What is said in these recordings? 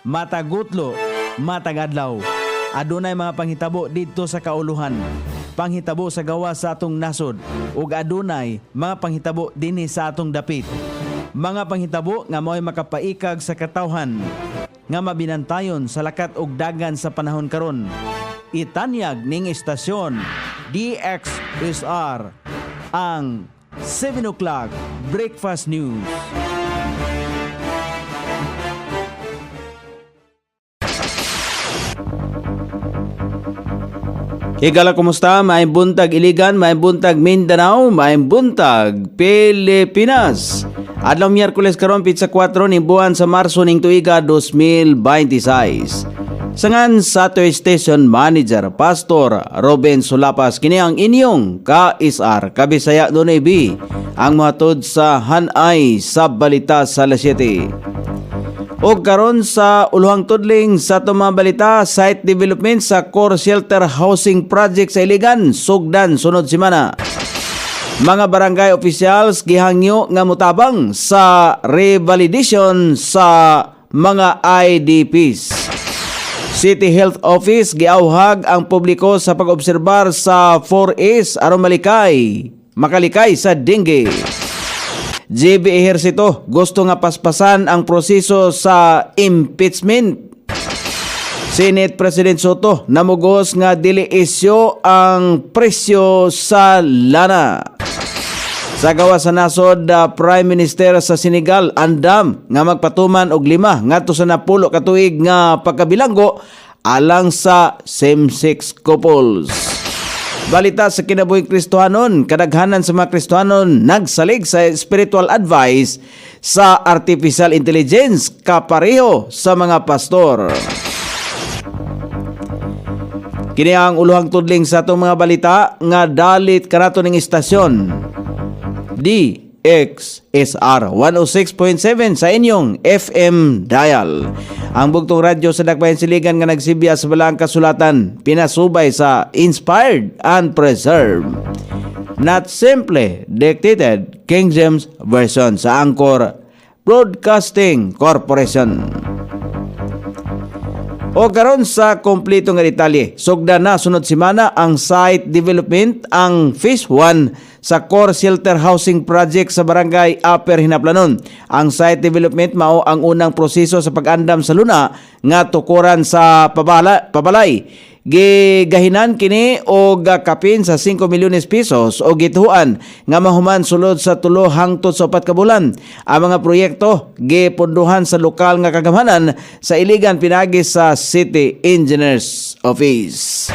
matagutlo, matagadlaw. Adunay mga panghitabo didto sa kauluhan, panghitabo sa gawa sa atong nasod, ug adunay mga panghitabo dinhi sa atong dapit. Mga panghitabo nga mo'y makapaikag sa katawhan, nga mabinantayon sa lakat ug dagan sa panahon karon. Itanyag ning istasyon DXSR ang 7 o'clock Breakfast News. Higala, kumusta? May buntag Iligan, may buntag Mindanao, may buntag Pilipinas. Adlaw Miyerkules karon pitsa 4 ni buwan sa Marso ning tuiga 2026. Sangan sa ato station manager Pastor Robin Sulapas, kini ang inyong KSR Kabisaya Dunay B, ang matod sa hanay sa balita sa alas 7. O karon sa uluhang tudling sa itong mga balita, site development sa Core Shelter Housing Project sa Iligan, sugdan sunod semana. Mga barangay officials gihangyo nga mutabang sa revalidation sa mga IDPs. City Health Office giawhag ang publiko sa pag-obserbar sa 4S aron makalikay sa dengue. JB Ejercito gusto nga paspasan ang proseso sa impeachment. Senate President Soto namugos nga dili isyu ang presyo sa lana. Sa gawa sa nasod, Prime Minister sa Senegal andam nga magpatuman og 5 ngadto sa 10 ka tuig nga pagkabilanggo alang sa same-sex couples. Balita sa kinabuhing Kristohanon, kadaghanan sa mga Kristohanon nagsalig sa spiritual advice sa artificial intelligence kapareho sa mga pastor. Kini ang uluhang tudling sa atong mga balita nga dalit kanato ning istasyon DXSR 106.7 sa inyong FM dial. Ang bugtong radyo sa Dakbayan Siligan nga nagsibya sa balaang kasulatan, pinasubay sa Inspired and Preserved, not simply dictated King James Version sa Anchor Broadcasting Corporation. O karon sa kompleto nga detalye, sugda na sunod semana ang site development, ang Phase 1 sa Core Shelter Housing Project sa Barangay Upper Hinaplanon. Ang site development mao ang unang proseso sa pag-andam sa luna nga tukuran sa pabalay. Gigahinan kini og kapin sa 5 milyones pesos o gituan nga mahuman sulod sa 3 hangtod sa 4 ka bulan. Ang mga proyekto gipunduhan sa lokal nga kagamhanan sa Iligan pinagi sa City Engineers Office.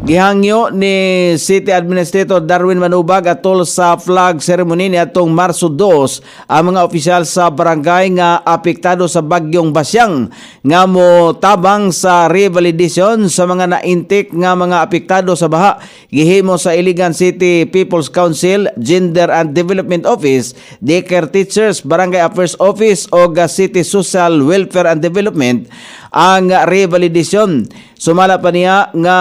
Gihangyo ni City Administrator Darwin Manubag atol sa flag ceremony ni atong Marso 2 ang mga opisyal sa barangay nga apektado sa bagyong Basyang nga mo tabang sa revalidation sa mga naintik nga mga apektado sa baha. Gihimo sa Iligan City People's Council, Gender and Development Office, Daycare Teachers, Barangay Affairs Office o City Social Welfare and Development ang revalidation. Sumala pa niya nga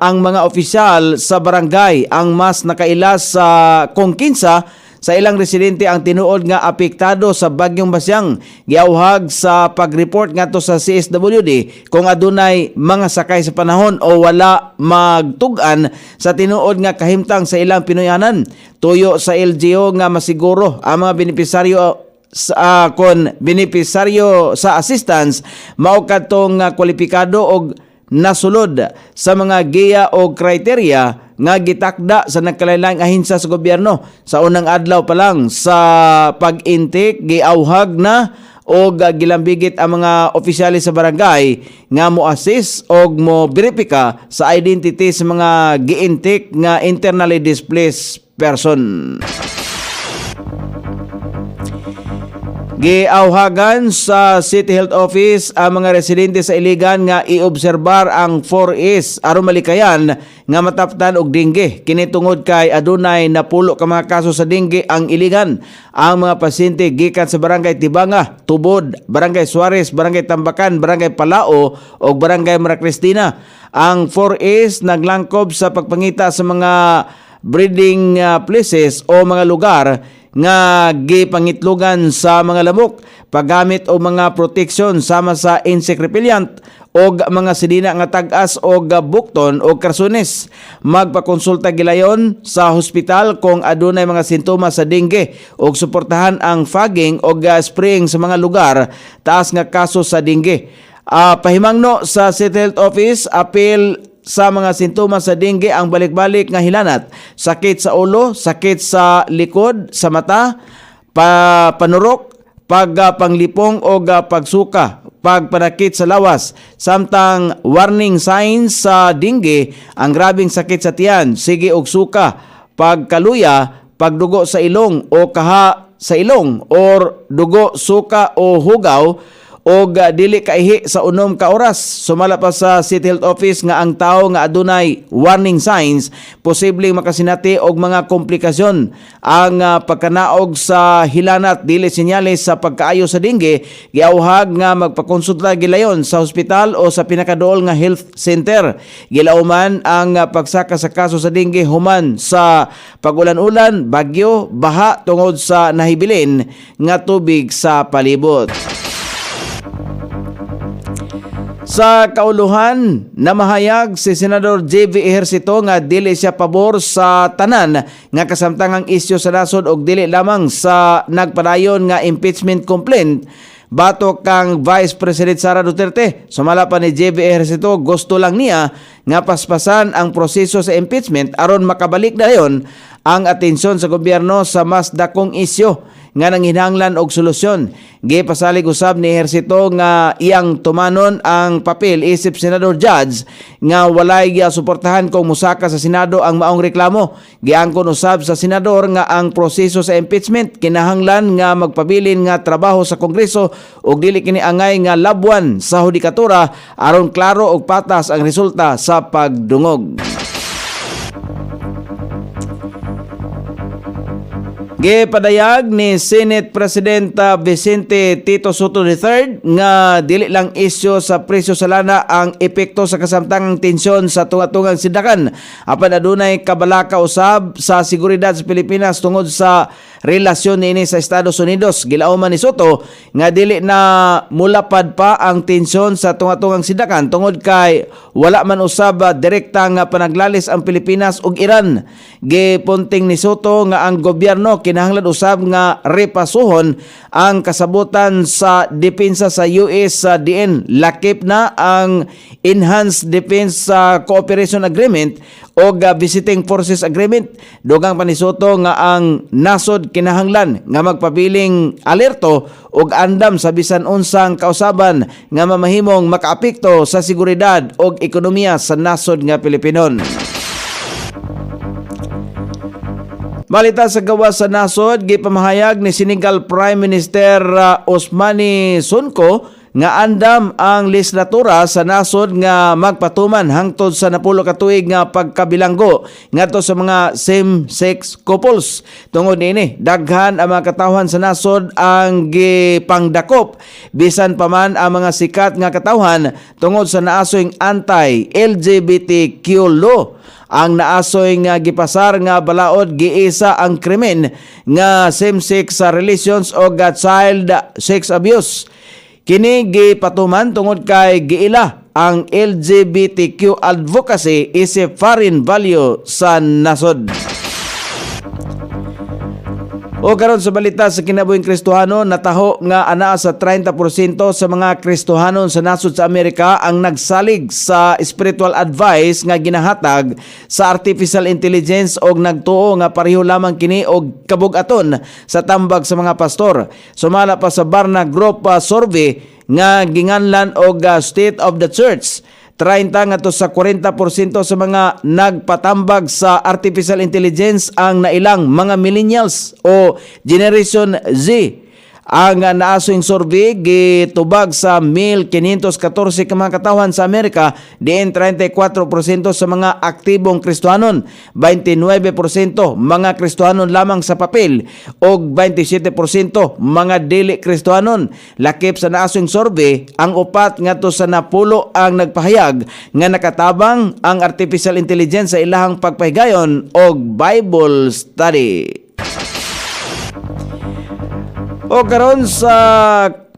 ang mga opisyal sa barangay ang mas nakailas sa kongkinsa sa ilang residente ang tinuod nga apektado sa bagyong Basyang. Giawhag sa pag-report ngadto sa CSWD kung adunay mga sakay sa panahon o wala magtug-an sa tinuod nga kahimtang sa ilang Pinoyanan. Tuyo sa LGU nga masiguro ang mga benepisaryo sa assistance mao kadtong kwalipikado og nasulod sa mga giya o kriteria nga gitakda sa nagkalain-laing ahensya sa gobyerno. Sa unang adlaw pa lang sa pag-intake, giawhag na o gilambigit ang mga opisyalis sa barangay nga mo-assist o mo-verifika sa identity sa mga gi-intake nga internally displaced person. Giawhagan sa City Health Office ang mga residente sa Iligan nga iobserbar ang 4S aron malikayan nga mataptan og dengue. Kini tungod kay adunay napulo ka mga kaso sa dengue ang Iligan. Ang mga pasyente gikan sa Barangay Tibanga, Tubod, Barangay Suarez, Barangay Tambakan, Barangay Palao o Barangay Mara Cristina. Ang 4S naglangkob sa pagpangita sa mga breeding places o mga lugar nga gipangitlogan sa mga lamok. paggamit og mga proteksyon sama sa insect repellent og mga sidina nga tag-as og bukton o karsunes. Magpakonsulta gilayon sa hospital kung adunay mga sintomas sa dengue og suportahan ang fogging og spraying sa mga lugar taas nga kaso sa dengue. Pahimangno sa City Health Office, apil sa mga sintomas sa dengue ang balik-balik nga hilanat, sakit sa ulo, sakit sa likod, sa mata, panurok, panglipong o pagsuka, pagpanakit sa lawas, samtang warning signs sa dengue, ang grabing sakit sa tiyan, sige og suka, pagkaluya, pagdugo sa ilong o kaha sa ilong, or dugo, suka o hugaw, o dili kaihi sa 6 ka oras. Sumala pa sa City Health Office nga ang tao nga adunay warning signs posibleng makasinati og mga komplikasyon. Ang pagkanaog sa hilanat dili senyales sa pagkaayo sa dengue, giauhag nga magpakonsulta gilayon sa hospital o sa pinakaduol nga health center. Gilauman ang pagsaka sa kaso sa dengue human sa pagulan-ulan, bagyo, baha tungod sa nahibilin nga tubig sa palibot. Sa kauluhan, namahayag si Senador J.V. Ejercito nga dili siya pabor sa tanan nga kasamtangang isyu sa nasod og dili lamang sa nagpadayon nga impeachment complaint batok kang Vice President Sara Duterte. Sumala pa ni J.V. Ejercito, gusto lang niya nga paspasan ang proseso sa impeachment aron makabalik dayon ang atensyon sa gobyerno sa mas dakong isyu nga nanghinahanglan og solusyon. Gipasalig usab ni Ejercito nga iyang tumanon ang papel isip Senador Judge nga walay suportahan kung musaka sa Senado ang maong reklamo. Giangkon usab sa Senador nga ang proseso sa impeachment kinahanglan nga magpabilin nga trabaho sa Kongreso ug dili kini angay nga labwan sa hudikatura aron klaro ug patas ang resulta sa pagdungog. Gipadayag ni Senate President Vicente Tito Soto III nga dili lang isyu sa presyo sa lana ang epekto sa kasamtangang tensyon sa tunga-tungang sindakan. Apan adunay kabalaka usab sa seguridad sa Pilipinas tungod sa relasyon niini sa Estados Unidos. Gilauman ni Soto nga dili na mulapad pa ang tensyon sa tunga-tungang sindakan tungod kay wala man usab direkta nga panaglalis ang Pilipinas ug Iran. Gipunting ni Soto nga ang gobyerno kinahanglan usab nga repasuhon ang kasabutan sa depensa sa US sa diin lakip na ang Enhanced Defense Cooperation Agreement o Visiting Forces Agreement. Dugang pa ni Soto nga ang nasod kinahanglan nga magpabiling alerto ug andam sa bisan unsang kausaban nga mamahimong makaapekto sa seguridad ug ekonomiya sa nasod nga Pilipinon. Balita sa gawas sa nasod, gipamahayag ni Senegal Prime Minister Ousmane Sonko nga andam ang legislatura sa nasod nga magpatuman hangtod sa 10 ka tuig nga pagkabilanggo ngadto sa mga same-sex couples. Tungod niini, daghan ang mga katawhan sa nasod ang gipangdakop bisan pa man ang mga sikat nga katawhan tungod sa naasoyng anti-LGBTQ law. Ang naasoy nga gipasar nga balaod giisa ang krimen nga same-sex relations o child sex abuse. Kini gipatuman tungod kay giila ang LGBTQ advocacy isip foreign value sa nasod. O karon sa balita sa kinabuhing Kristohano, nataho nga anaa sa 30% sa mga Kristohanon sa nasod sa Amerika ang nagsalig sa spiritual advice nga ginahatag sa artificial intelligence og nagtuo nga pareho lamang kini og kabug-aton sa tambag sa mga pastor. Sumala pa sa Barna Group survey nga ginganlan og State of the Church, 30 ngadto sa 40% sa mga nagpatambag sa artificial intelligence ang nailang mga millennials o Generation Z. Ang naasoing survey gitubag sa 1,514 ka mga katawhan sa Amerika, diin 34% sa mga aktibong Kristohanon, 29% mga Kristohanon lamang sa papel og 27% mga dili Kristohanon. Lakip sa naasoing survey, ang upat ngadto sa 10 ang nagpahayag nga nakatabang ang artificial intelligence sa ilahang pagpahigayon og Bible study. O karon sa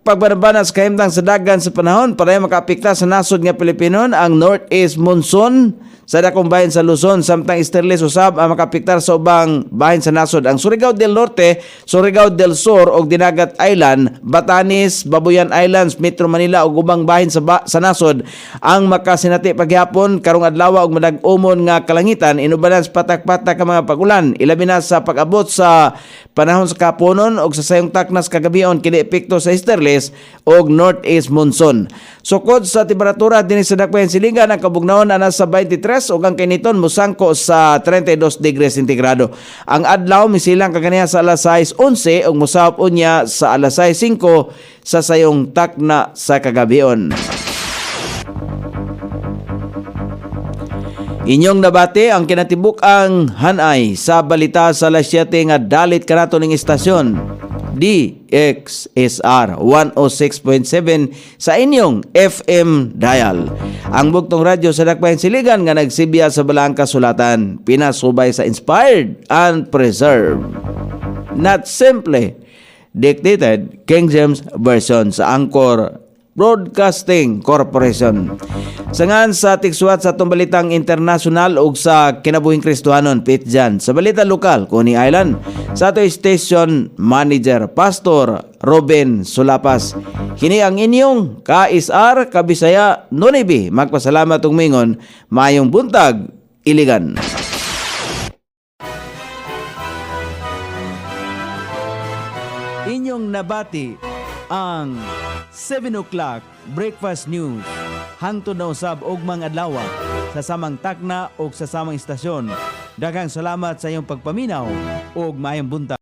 pagbanabanas kahimtang sa dagan sa panahon para makaapekta sa nasod nga Pilipinon ang northeast monsoon sa dakong bahin sa Luzon samtang Easterlies usab ang makapiktar sa ubang bahin sa nasod. Ang Surigao del Norte, Surigao del Sur ug Dinagat Island, Batanes, Babuyan Islands, Metro Manila ug ubang bahin sa nasod ang makasinati paghapon karong adlaw ug madag-umon nga kalangitan inubanan sa patak-patak ka mga pagulan ilabi na sa pag-abot sa panahon sa kaponon ug sa sayong taknas kagabion kini epekto sa Easterlies ug northeast monsoon. Sukod sa temperatura dinhi sa dakbayan silingan ang kabugnaon ana sa 23 ug ang kiniton mosangko sa 32 degrees sentigrado. Ang adlaw misilang kaganiha sa alas 6:11 ug mosahop unya sa alas 6:05 sa sayong takna sa kagabion. Inyong nabati ang kinatibuk-ang hanay sa balita sa alas 7 nga dalit kanato ning istasyon DXSR 106.7 sa inyong FM dial. Ang bugtong radyo sa dakbayan siligan nga nagsibya sa balaang kasulatan, pinasubay sa inspired and preserved, not simply dictated King James Version sa Anchor Broadcasting Corporation. Sangan sa tiksuat sa itong balitang internasyonal ug sa kinabuhing Kristohanon, Pitjan. Sa balita lokal, Coney Island, sa ito station manager, Pastor Robin Sulapas. Kini ang inyong KSR Kabisaya Nonibi. Magpasalamat ug mingon, mayong buntag, Iligan. Inyong nabati ang 7 o'clock breakfast news hangtod na usab og mga adlaw sa samang takna o sa samang istasyon. Daghang salamat sa iyong pagpaminaw ug maayong buntag.